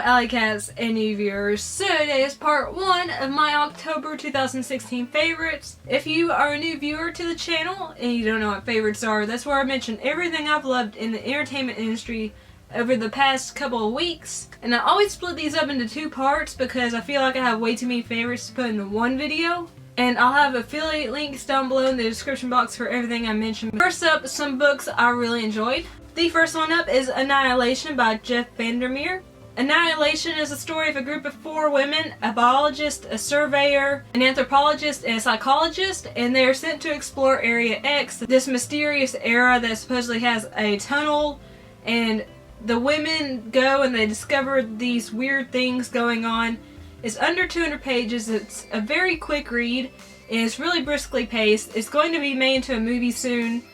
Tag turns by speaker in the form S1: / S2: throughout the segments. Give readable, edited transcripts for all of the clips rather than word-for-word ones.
S1: Alycats and new viewers. So today is part 1 of my October 2016 favorites. If you are a new viewer to the channel and you don't know what favorites are, that's where I mention everything I've loved in the entertainment industry over the past couple of weeks. And I always split these up into 2 parts because I feel like I have way too many favorites to put into one video. And I'll have affiliate links down below in the description box for everything I mentioned. First up, some books I really enjoyed. The first one up is Annihilation by Jeff Vandermeer. Annihilation is a story of a group of 4 women, a biologist, a surveyor, an anthropologist, and a psychologist, and they are sent to explore Area X, this mysterious era that supposedly has a tunnel, and the women go and they discover these weird things going on. It's under 200 pages, it's a very quick read, and it's really briskly paced. It's going to be made into a movie soon,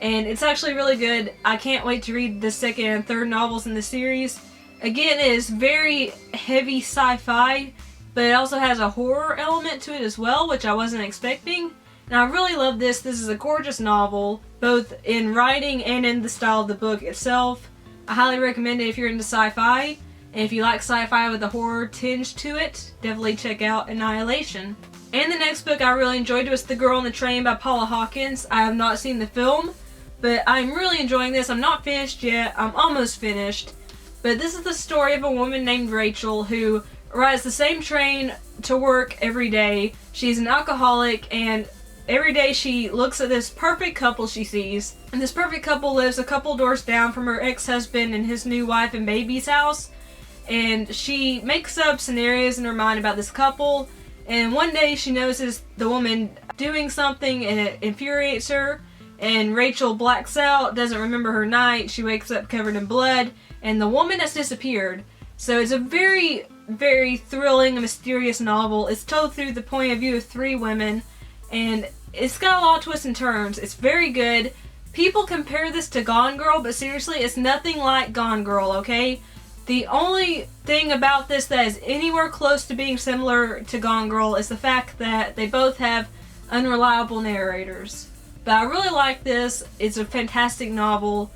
S1: and it's actually really good. I can't wait to read the second and third novels in the series. Again, it is very heavy sci-fi, but it also has a horror element to it as well, which I wasn't expecting. And I really love this. This is a gorgeous novel, both in writing and in the style of the book itself. I highly recommend it if you're into sci-fi. And if you like sci-fi with a horror tinge to it, definitely check out Annihilation. And the next book I really enjoyed was The Girl on the Train by Paula Hawkins. I have not seen the film, but I'm really enjoying this. I'm not finished yet. I'm almost finished. But this is the story of a woman named Rachel who rides the same train to work every day. She's an alcoholic, and every day she looks at this perfect couple she sees. And this perfect couple lives a couple doors down from her ex-husband and his new wife and baby's house. And she makes up scenarios in her mind about this couple. And one day she notices the woman doing something and it infuriates her. And Rachel blacks out, doesn't remember her night. She wakes up covered in blood. And the woman has disappeared. So it's a very, very thrilling and mysterious novel. It's told through the point of view of 3 women. And it's got a lot of twists and turns. It's very good. People compare this to Gone Girl, but seriously, it's nothing like Gone Girl, okay? The only thing about this that is anywhere close to being similar to Gone Girl is the fact that they both have unreliable narrators. But I really like this. It's a fantastic novel.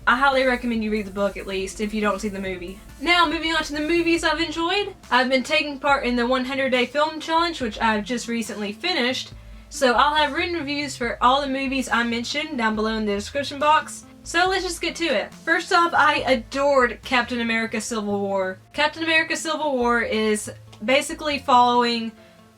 S1: I highly recommend you read the book, at least, if you don't see the movie. Now, moving on to the movies I've enjoyed. I've been taking part in the 100-Day Film Challenge, which I've just recently finished. So I'll have written reviews for all the movies I mentioned down below in the description box. So let's just get to it. First off, I adored Captain America Civil War. Captain America Civil War is basically following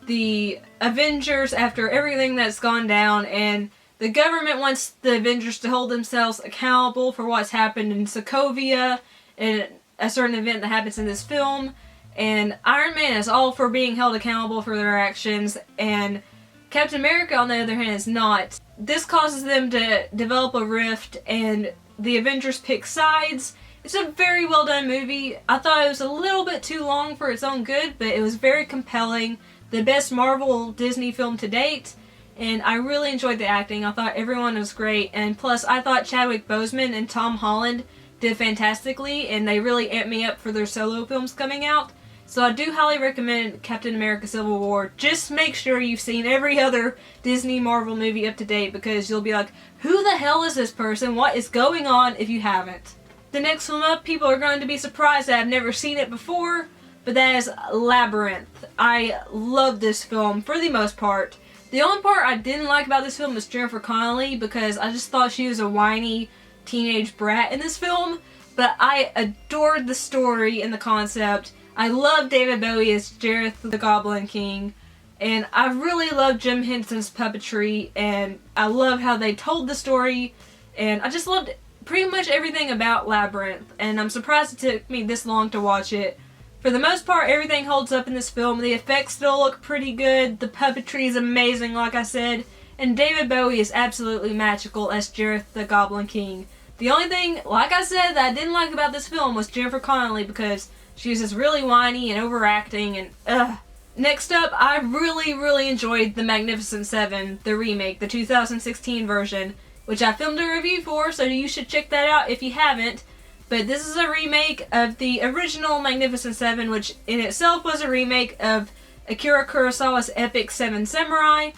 S1: the Avengers after everything that's gone down, and the government wants the Avengers to hold themselves accountable for what's happened in Sokovia and a certain event that happens in this film. And Iron Man is all for being held accountable for their actions, and Captain America, on the other hand, is not. This causes them to develop a rift, and the Avengers pick sides. It's a very well done movie. I thought it was a little bit too long for its own good, but it was very compelling. The best Marvel Disney film to date. And I really enjoyed the acting. I thought everyone was great. And plus, I thought Chadwick Boseman and Tom Holland did fantastically. And they really amped me up for their solo films coming out. So I do highly recommend Captain America Civil War. Just make sure you've seen every other Disney Marvel movie up to date, because you'll be like, who the hell is this person? What is going on, if you haven't? The next film up, people are going to be surprised that I've never seen it before. But that is Labyrinth. I love this film for the most part. The only part I didn't like about this film was Jennifer Connelly, because I just thought she was a whiny teenage brat in this film. But I adored the story and the concept. I love David Bowie as Jareth the Goblin King. And I really love Jim Henson's puppetry. And I love how they told the story. And I just loved pretty much everything about Labyrinth. And I'm surprised it took me this long to watch it. For the most part, everything holds up in this film. The effects still look pretty good. The puppetry is amazing, like I said. And David Bowie is absolutely magical as Jareth the Goblin King. The only thing, like I said, that I didn't like about this film was Jennifer Connelly, because she was just really whiny and overacting and ugh. Next up, I really enjoyed The Magnificent Seven, the remake, the 2016 version, which I filmed a review for, so you should check that out if you haven't. But this is a remake of the original Magnificent Seven, which in itself was a remake of Akira Kurosawa's epic Seven Samurai.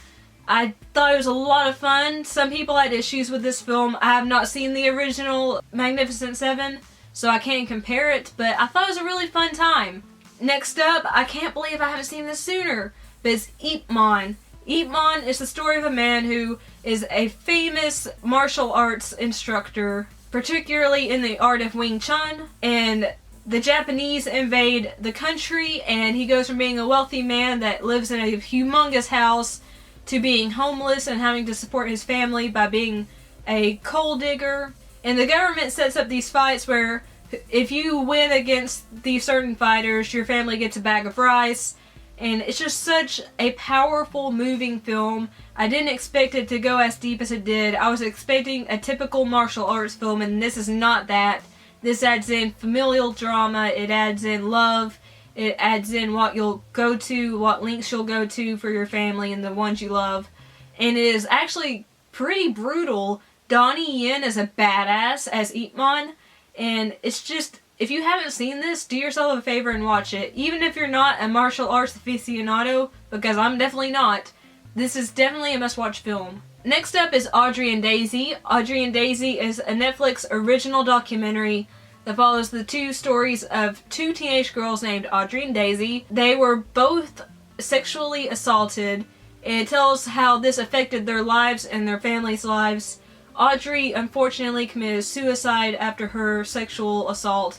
S1: I thought it was a lot of fun. Some people had issues with this film. I have not seen the original Magnificent Seven, so I can't compare it, but I thought it was a really fun time. Next up, I can't believe I haven't seen this sooner, but it's Ip Man. Ip Man is the story of a man who is a famous martial arts instructor, particularly in the art of Wing Chun, and the Japanese invade the country, and he goes from being a wealthy man that lives in a humongous house to being homeless and having to support his family by being a coal digger. And the government sets up these fights where if you win against these certain fighters, your family gets a bag of rice. And it's just such a powerful, moving film. I didn't expect it to go as deep as it did. I was expecting a typical martial arts film, and this is not that. This adds in familial drama, it adds in love, it adds in what you'll go to, what links you'll go to for your family and the ones you love. And it is actually pretty brutal. Donnie Yen is a badass as Ip Man, and it's just, if you haven't seen this, do yourself a favor and watch it. Even if you're not a martial arts aficionado, because I'm definitely not, this is definitely a must-watch film. Next up is Audrey and Daisy. Audrey and Daisy is a Netflix original documentary that follows the two stories of two teenage girls named Audrey and Daisy. They were both sexually assaulted, and it tells how this affected their lives and their families' lives. Audrey unfortunately committed suicide after her sexual assault.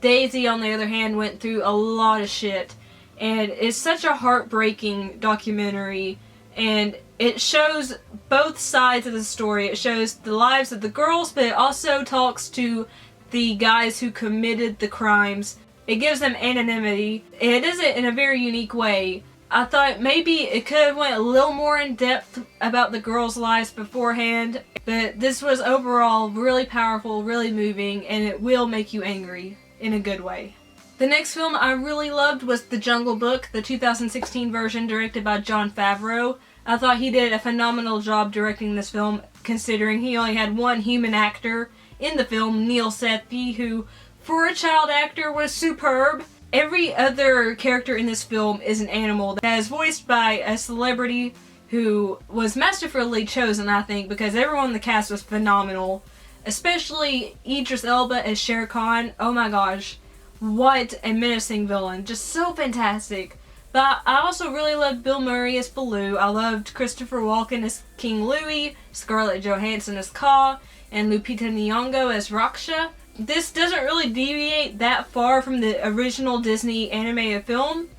S1: Daisy, on the other hand, went through a lot of shit. And it's such a heartbreaking documentary. And it shows both sides of the story. It shows the lives of the girls, but it also talks to the guys who committed the crimes. It gives them anonymity. It does it in a very unique way. I thought maybe it could have went a little more in depth about the girls' lives beforehand, but this was overall really powerful, really moving, and it will make you angry in a good way. The next film I really loved was The Jungle Book, the 2016 version directed by Jon Favreau. I thought he did a phenomenal job directing this film, considering he only had one human actor in the film, Neil Sethi, who, for a child actor, was superb. Every other character in this film is an animal that is voiced by a celebrity who was masterfully chosen, I think, because everyone in the cast was phenomenal. Especially Idris Elba as Shere Khan. Oh my gosh, what a menacing villain. Just so fantastic. But I also really loved Bill Murray as Baloo. I loved Christopher Walken as King Louie, Scarlett Johansson as Kaa, and Lupita Nyong'o as Raksha. This doesn't really deviate that far from the original Disney animated film,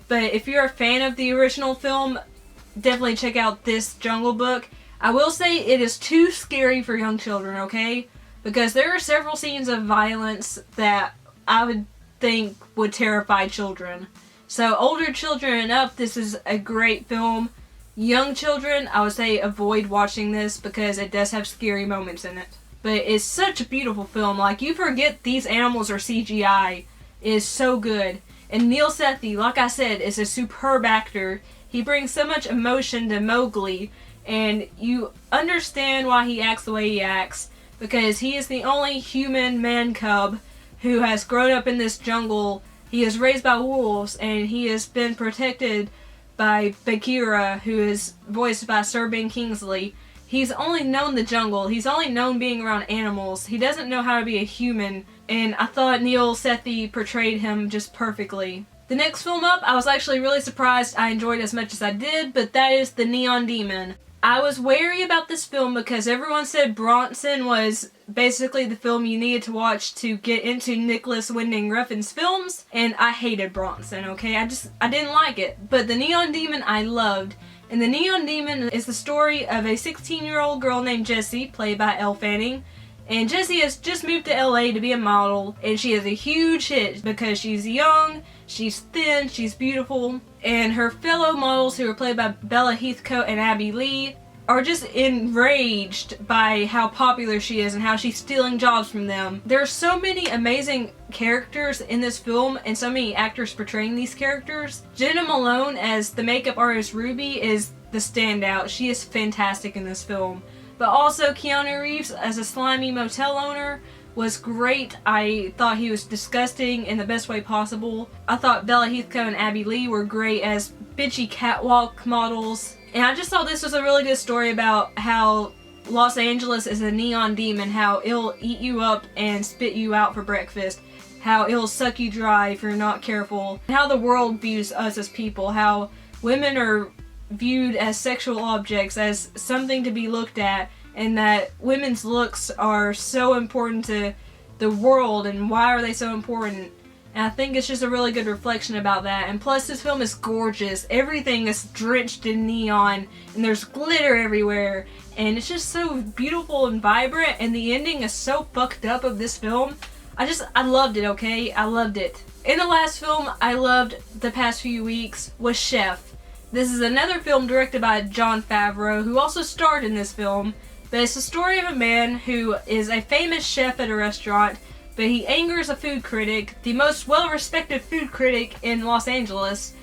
S1: but if you're a fan of the original film, definitely check out this Jungle Book. I will say it is too scary for young children, okay? Because there are several scenes of violence that I would think would terrify children. So older children and up, this is a great film. Young children, I would say avoid watching this because it does have scary moments in it. But it's such a beautiful film. Like, you forget these animals are CGI. It is so good. And Neil Sethi, like I said, is a superb actor. He brings so much emotion to Mowgli, and you understand why he acts the way he acts, because he is the only human man cub who has grown up in this jungle. He is raised by wolves, and he has been protected by Bagheera, who is voiced by Sir Ben Kingsley. He's only known the jungle. He's only known being around animals. He doesn't know how to be a human, and I thought Neil Sethi portrayed him just perfectly. The next film up, I was actually really surprised I enjoyed as much as I did, but that is The Neon Demon. I was wary about this film because everyone said Bronson was basically the film you needed to watch to get into Nicholas Winding Refn's films, and I hated Bronson, okay? I didn't like it. But The Neon Demon I loved. And The Neon Demon is the story of a 16-year-old girl named Jessie, played by Elle Fanning. And Jessie has just moved to LA to be a model, and she is a huge hit because she's young, she's thin, she's beautiful, and her fellow models, who are played by Bella Heathcote and Abby Lee, are just enraged by how popular she is and how she's stealing jobs from them. There are so many amazing characters in this film and so many actors portraying these characters. Jenna Malone as the makeup artist Ruby is the standout. She is fantastic in this film. But also Keanu Reeves as a slimy motel owner was great. I thought he was disgusting in the best way possible. I thought Bella Heathcote and Abby Lee were great as bitchy catwalk models. And I just thought this was a really good story about how Los Angeles is a neon demon, how it'll eat you up and spit you out for breakfast, how it'll suck you dry if you're not careful, and how the world views us as people, how women are viewed as sexual objects, as something to be looked at, and that women's looks are so important to the world, and why are they so important. And I think it's just a really good reflection about that. And plus, this film is gorgeous. Everything is drenched in neon, and there's glitter everywhere, and it's just so beautiful and vibrant, and the ending is so fucked up of this film. I loved it, okay? I loved it. And the last film I loved the past few weeks was Chef. This is another film directed by Jon Favreau, who also starred in this film. But it's the story of a man who is a famous chef at a restaurant, but he angers a food critic, the most well-respected food critic in Los Angeles,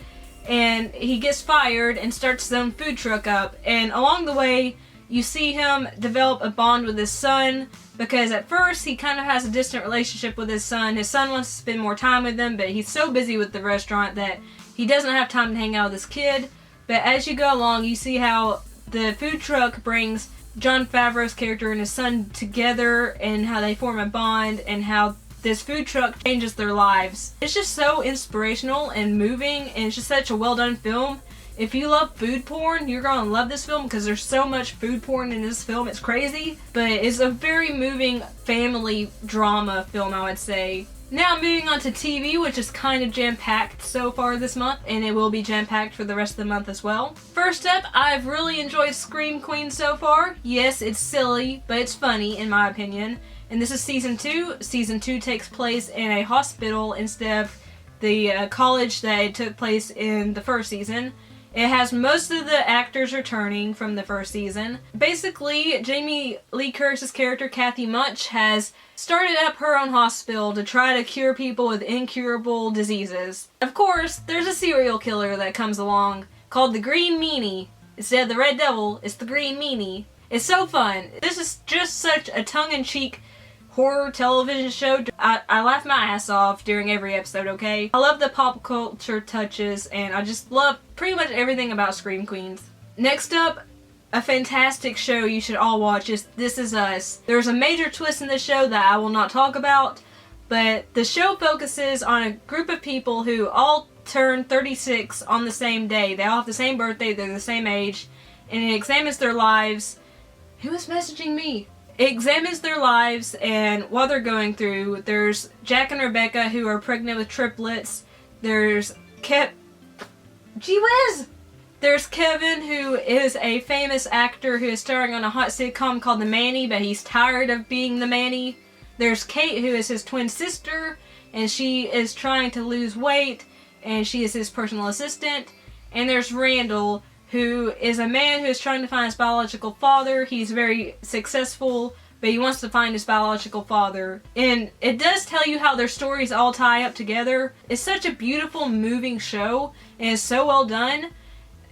S1: and he gets fired and starts his own food truck up. And along the way, you see him develop a bond with his son, because at first he kind of has a distant relationship with his son. His son wants to spend more time with him, but he's so busy with the restaurant that he doesn't have time to hang out with his kid. But as you go along, you see how the food truck brings Jon Favreau's character and his son together, and how they form a bond, and how this food truck changes their lives. It's just so inspirational and moving, and it's just such a well done film. If you love food porn, you're gonna love this film, because there's so much food porn in this film, it's crazy. But it's a very moving family drama film, I would say. Now moving on to TV, which is kind of jam-packed so far this month, and it will be jam-packed for the rest of the month as well. First up, I've really enjoyed Scream Queen so far. Yes, it's silly, but it's funny in my opinion. And this is season 2. Season 2 takes place in a hospital instead of the college that it took place in the first season. It has most of the actors returning from the first season. Basically, Jamie Lee Curtis's character, Kathy Munch, has started up her own hospital to try to cure people with incurable diseases. Of course, there's a serial killer that comes along called the Green Meanie. Instead of the Red Devil, it's the Green Meanie. It's so fun. This is just such a tongue-in-cheek horror television show. I laugh my ass off during every episode, okay? I love the pop culture touches, and I just love pretty much everything about Scream Queens. Next up, a fantastic show you should all watch is This Is Us. There's a major twist in this show that I will not talk about, but the show focuses on a group of people who all turn 36 on the same day. They all have the same birthday, they're the same age, and it examines their lives. Who is messaging me? It examines their lives and what they're going through. There's Jack and Rebecca, who are pregnant with triplets. There's Gee whiz! There's Kevin, who is a famous actor who is starring on a hot sitcom called The Manny, but he's tired of being the Manny. There's Kate, who is his twin sister, and she is trying to lose weight, and she is his personal assistant. And there's Randall, who is a man who is trying to find his biological father. He's very successful, but he wants to find his biological father. And it does tell you how their stories all tie up together. It's such a beautiful, moving show, and it's so well done,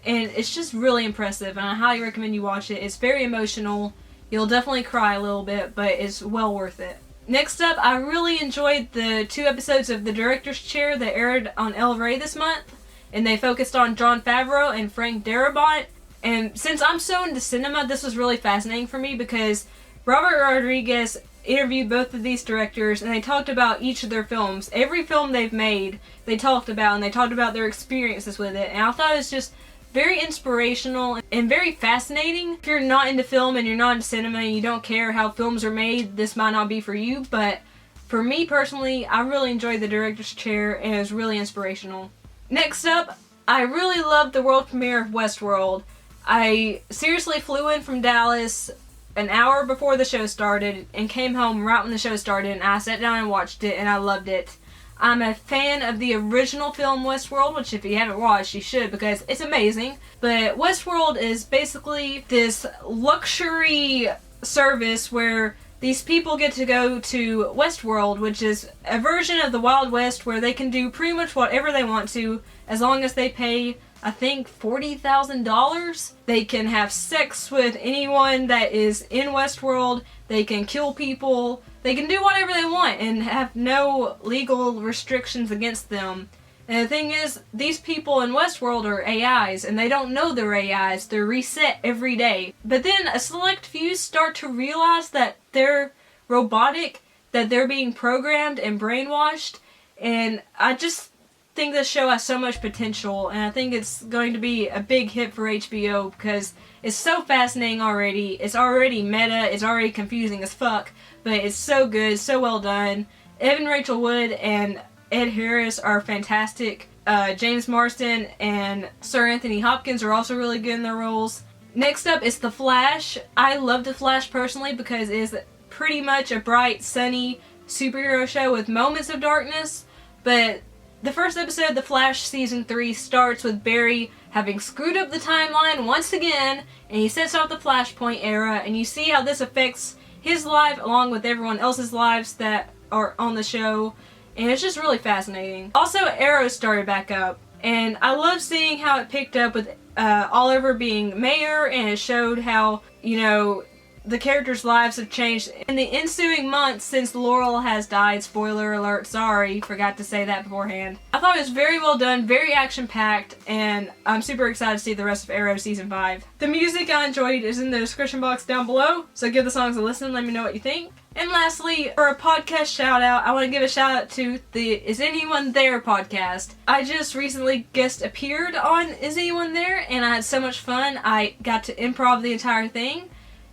S1: and it's just really impressive, and I highly recommend you watch it. It's very emotional. You'll definitely cry a little bit, but it's well worth it. Next up, I really enjoyed the 2 episodes of The Director's Chair that aired on El Rey this month. And they focused on Jon Favreau and Frank Darabont. And since I'm so into cinema, this was really fascinating for me, because Robert Rodriguez interviewed both of these directors, and they talked about each of their films. Every film they've made, they talked about, and they talked about their experiences with it. And I thought it was just very inspirational and very fascinating. If you're not into film and you're not into cinema and you don't care how films are made, this might not be for you. But for me personally, I really enjoyed The Director's Chair, and it was really inspirational. Next up, I really loved the world premiere of Westworld. I seriously flew in from Dallas an hour before the show started and came home right when the show started, and I sat down and watched it, and I loved it. I'm a fan of the original film Westworld, which if you haven't watched, you should, because it's amazing. But Westworld is basically this luxury service where these people get to go to Westworld, which is a version of the Wild West where they can do pretty much whatever they want to, as long as they pay, I think, $40,000. They can have sex with anyone that is in Westworld. They can kill people. They can do whatever they want and have no legal restrictions against them. And the thing is, these people in Westworld are AIs, and they don't know they're AIs. They're reset every day. But then a select few start to realize that they're robotic, that they're being programmed and brainwashed, and I just think this show has so much potential, and I think it's going to be a big hit for HBO because it's so fascinating already. It's already meta, it's already confusing as fuck, but it's so good, so well done. Evan Rachel Wood and Ed Harris are fantastic. James Marsden and Sir Anthony Hopkins are also really good in their roles. Next up is The Flash. I love The Flash personally because it is pretty much a bright, sunny superhero show with moments of darkness, but the first episode of The Flash Season 3 starts with Barry having screwed up the timeline once again, and he sets off the Flashpoint era, and you see how this affects his life along with everyone else's lives that are on the show, and it's just really fascinating. Also, Arrow started back up, and I love seeing how it picked up with Oliver being mayor, and it showed how, you know, the characters' lives have changed in the ensuing months since Laurel has died. Spoiler alert, sorry, forgot to say that beforehand. I thought it was very well done, very action-packed, and I'm super excited to see the rest of Arrow Season 5. The music I enjoyed is in the description box down below, so give the songs a listen, let me know what you think. And lastly, for a podcast shout out, I want to give a shout out to the Is Anyone There podcast. I just recently guest appeared on Is Anyone There, and I had so much fun. I got to improv the entire thing.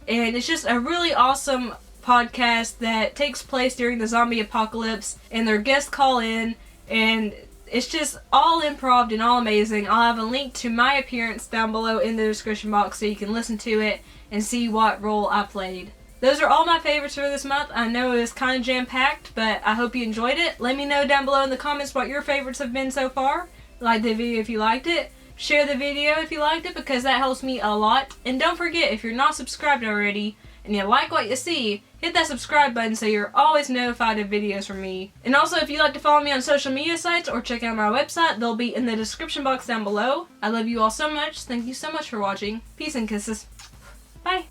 S1: And it's just a really awesome podcast that takes place during the zombie apocalypse, and their guests call in, and it's just all improv and all amazing. I'll have a link to my appearance down below in the description box so you can listen to it and see what role I played. Those are all my favorites for this month. I know it was kind of jam-packed, but I hope you enjoyed it. Let me know down below in the comments what your favorites have been so far. Like the video if you liked it. Share the video if you liked it because that helps me a lot. And don't forget, if you're not subscribed already and you like what you see, hit that subscribe button so you're always notified of videos from me. And also, if you'd like to follow me on social media sites or check out my website, they'll be in the description box down below. I love you all so much. Thank you so much for watching. Peace and kisses. Bye.